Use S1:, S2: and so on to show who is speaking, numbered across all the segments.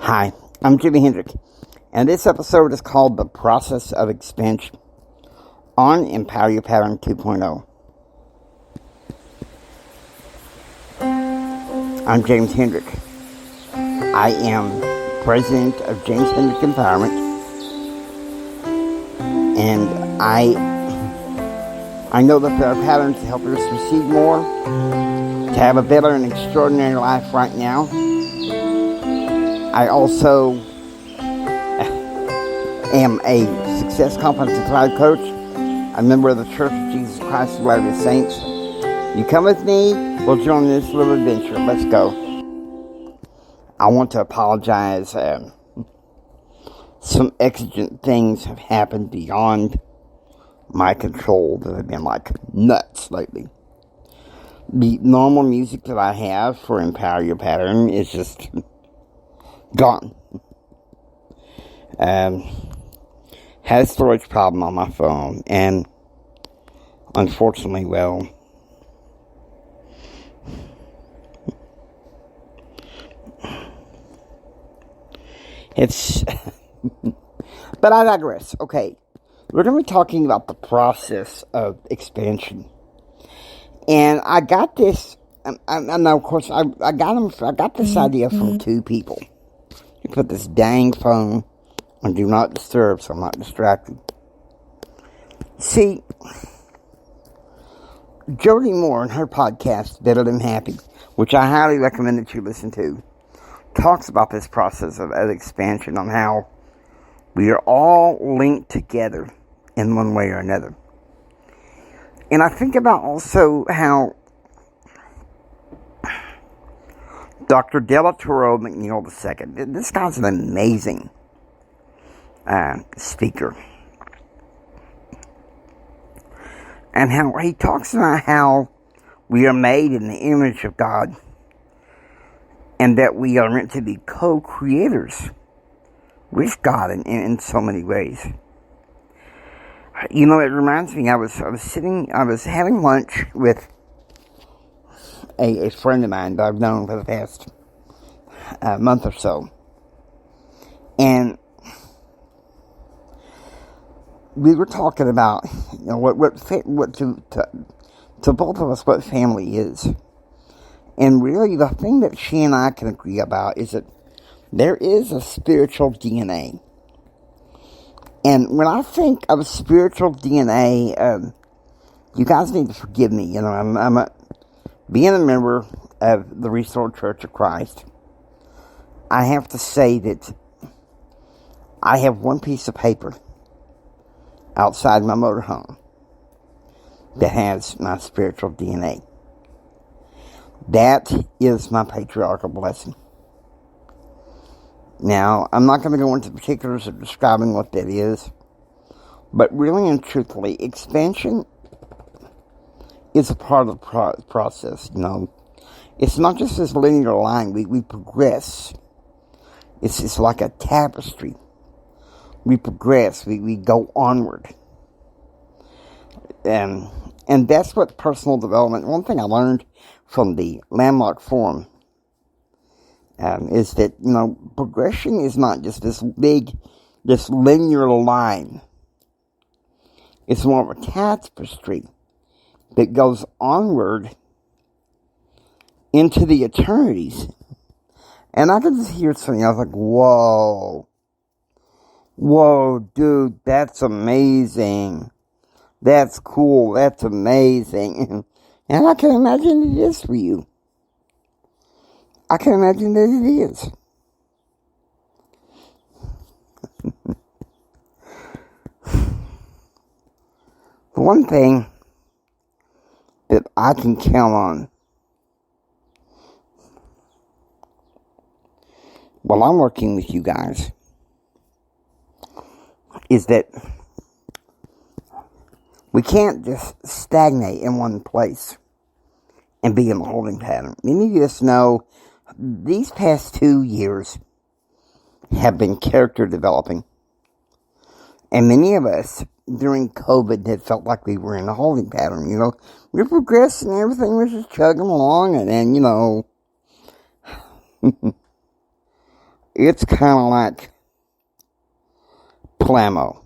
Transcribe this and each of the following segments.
S1: Hi, I'm Jimi Hendrick, and this episode is called The Process of Expansion on Empower Your Pattern 2.0. I'm James Hendrick. I am president of James Hendrick Empowerment, and I know that there are patterns to help us receive more, to have a better and extraordinary life right now. I also am a Success Confidence and Thrive coach, a member of the Church of Jesus Christ of Latter-day Saints. You come with me, we'll join this little adventure. Let's go. I want to apologize. Some exigent things have happened beyond my control that have been like nuts lately. The normal music that I have for Empower Your Pattern is just gone. Had a storage problem on my phone, and unfortunately, well, it's, but I digress. Okay, we're going to be talking about the process of expansion, and I got this, and of course, I got this idea from two people. You put this dang phone on Do Not Disturb so I'm not distracted. See, Jody Moore in her podcast, Better Than Happy, which I highly recommend that you listen to, talks about this process of expansion, on how we are all linked together in one way or another. And I think about also how Dr. Delatoro McNeil II, this guy's an amazing speaker. And how he talks about how we are made in the image of God, and that we are meant to be co-creators with God in so many ways. You know, it reminds me, I was having lunch with a friend of mine that I've known for the past month or so, and we were talking about, you know, what to both of us what family is, and really the thing that she and I can agree about is that there is a spiritual DNA. And when I think of spiritual DNA, you guys need to forgive me. You know, being a member of the Restored Church of Christ, I have to say that I have one piece of paper outside my motorhome that has my spiritual DNA. That is my patriarchal blessing. Now, I'm not going to go into particulars of describing what that is, but really and truthfully, expansion is a part of the process, you know. It's not just this linear line. We progress. It's like a tapestry. We progress. We go onward. And that's what personal development, one thing I learned from the Landmark Forum, is that, you know, progression is not just this linear line. It's more of a tapestry that goes onward into the eternities. And I could just hear something, I was like, whoa, dude, that's amazing. That's cool, that's amazing. And I can imagine it is for you. I can imagine that it is. The one thing that I can count on while I'm working with you guys is that we can't just stagnate in one place and be in the holding pattern. Many of us know these past 2 years have been character developing. And many of us during COVID had felt like we were in a holding pattern. You know, we were progressing, everything was just chugging along, and then, you know, It's kind of like Plamo.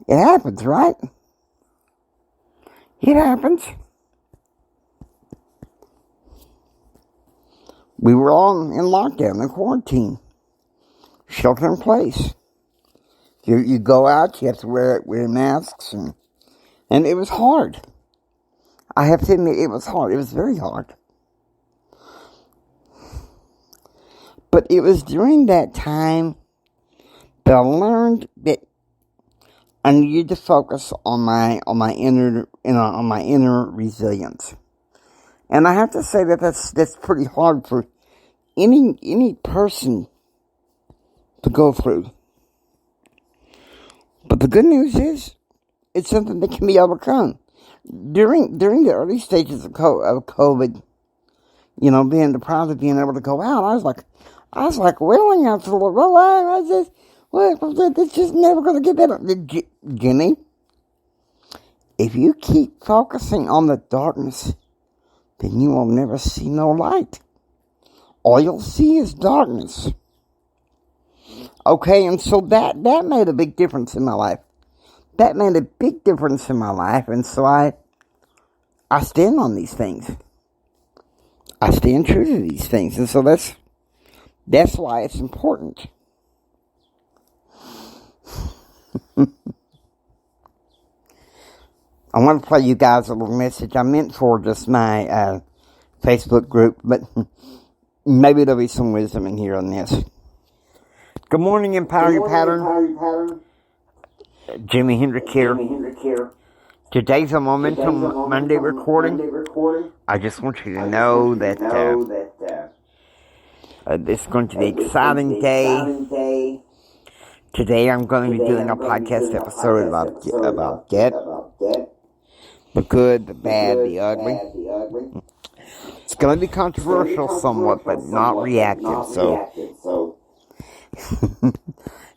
S1: It happens, right? It happens. We were all in lockdown, in quarantine, shelter in place. You go out, you have to wear masks, and it was hard. I have to admit, it was hard. It was very hard. But it was during that time that I learned that I needed to focus on my inner resilience. And I have to say that's pretty hard for any person to go through. But the good news is, it's something that can be overcome. During the early stages of COVID, being deprived of being able to go out, I was like wailing out to the Lord. It's just never going to get better. Jimmy, if you keep focusing on the darkness, then you will never see no light. All you'll see is darkness. Okay, and so that made a big difference in my life. That made a big difference in my life, and so I stand on these things. I stand true to these things, and so that's why it's important. I want to play you guys a little message I meant for just my Facebook group, but maybe there'll be some wisdom in here on this. Good morning, Empower Your Pattern. Jimi Hendrix here. Today's a Momentum Monday recording. I just want you to know that this is going to be an exciting day. Today I'm going to be doing a podcast episode about debt. The good, the bad, the ugly. It's going to be controversial somewhat, but not reactive, so.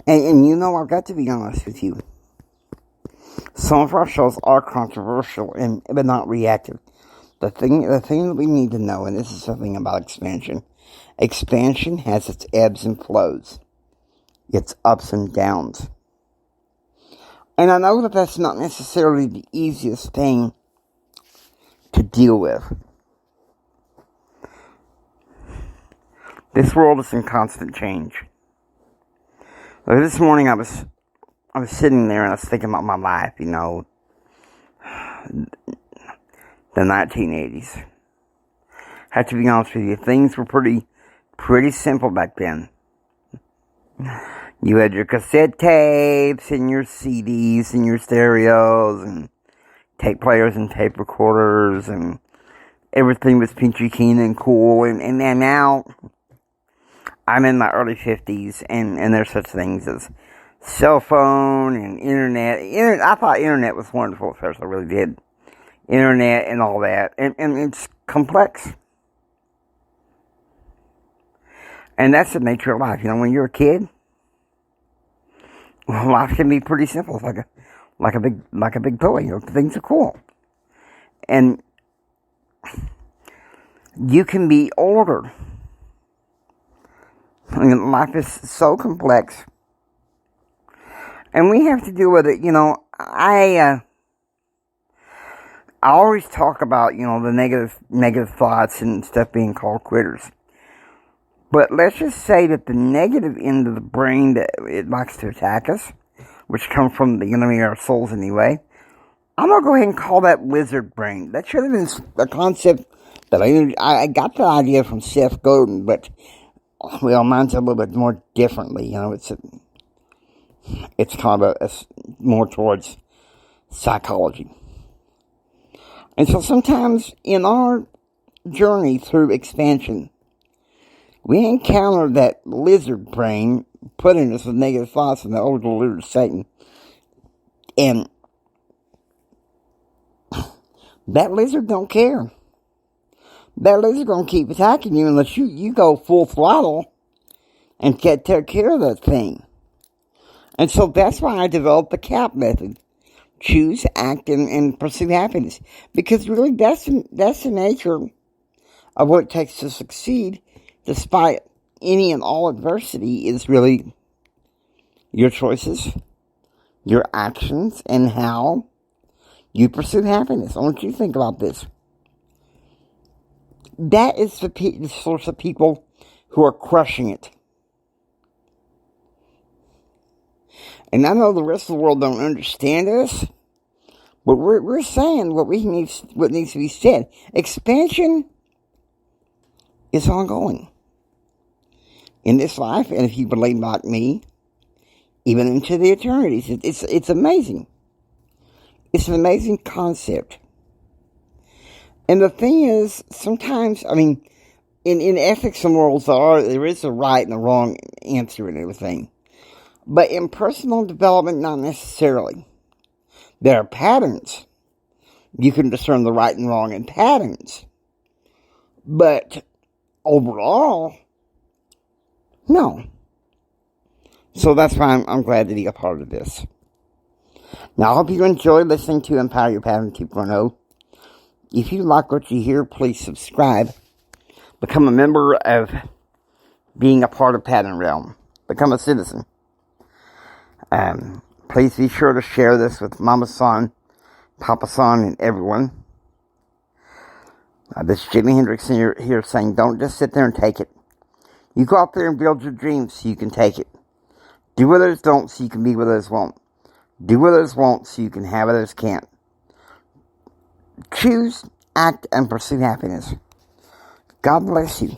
S1: and I've got to be honest with you. Some of our shows are controversial, but not reactive. The thing that we need to know, and this is something about expansion. Expansion has its ebbs and flows. Its ups and downs. And I know that that's not necessarily the easiest thing to deal with. This world is in constant change. This morning I was sitting there and I was thinking about my life, the 1980s. I have to be honest with you, things were pretty simple back then. You had your cassette tapes and your CDs and your stereos and tape players and tape recorders, and everything was peachy keen and cool. And now I'm in my early 50s, and there's such things as cell phone and internet. I thought internet was wonderful at first. I really did. Internet and all that. And it's complex. And that's the nature of life. When you're a kid, life can be pretty simple. It's like a big toy. Things are cool. And you can be older. Life is so complex. And we have to deal with it. I always talk about, the negative thoughts and stuff being called quitters. But let's just say that the negative end of the brain that it likes to attack us, which come from the enemy of our souls anyway, I'm going to go ahead and call that lizard brain. That should have been a concept that I got the idea from Seth Godin, but, mine's a little bit more differently. It's kind of more towards psychology. And so sometimes in our journey through expansion, we encounter that lizard brain putting us with negative thoughts and the old deluded Satan. And that lizard don't care. That lizard gonna keep attacking you unless you go full throttle and take care of that thing. And so that's why I developed the CAP method. Choose, act, and pursue happiness. Because really that's the nature of what it takes to succeed, despite any and all adversity is really your choices, your actions, and how you pursue happiness. I want you to think about this. That is the source of people who are crushing it. And I know the rest of the world don't understand this, but we're saying what needs to be said. Expansion is ongoing in this life, and if you believe like me, even into the eternities. It's amazing. It's an amazing concept. And the thing is, sometimes, in ethics and morals, there is a right and a wrong answer and everything. But in personal development, not necessarily. There are patterns. You can discern the right and wrong in patterns. But overall, no. So that's why I'm glad to be a part of this. Now, I hope you enjoy listening to Empower Your Pattern 2.0. If you like what you hear, please subscribe. Become a member of being a part of Pattern Realm. Become a citizen. Please be sure to share this with Mama San, Papa San, and everyone. This is Jimi Hendrix here saying, don't just sit there and take it. You go out there and build your dreams so you can take it. Do what others don't so you can be what others won't. Do what others won't so you can have what others can't. Choose, act, and pursue happiness. God bless you.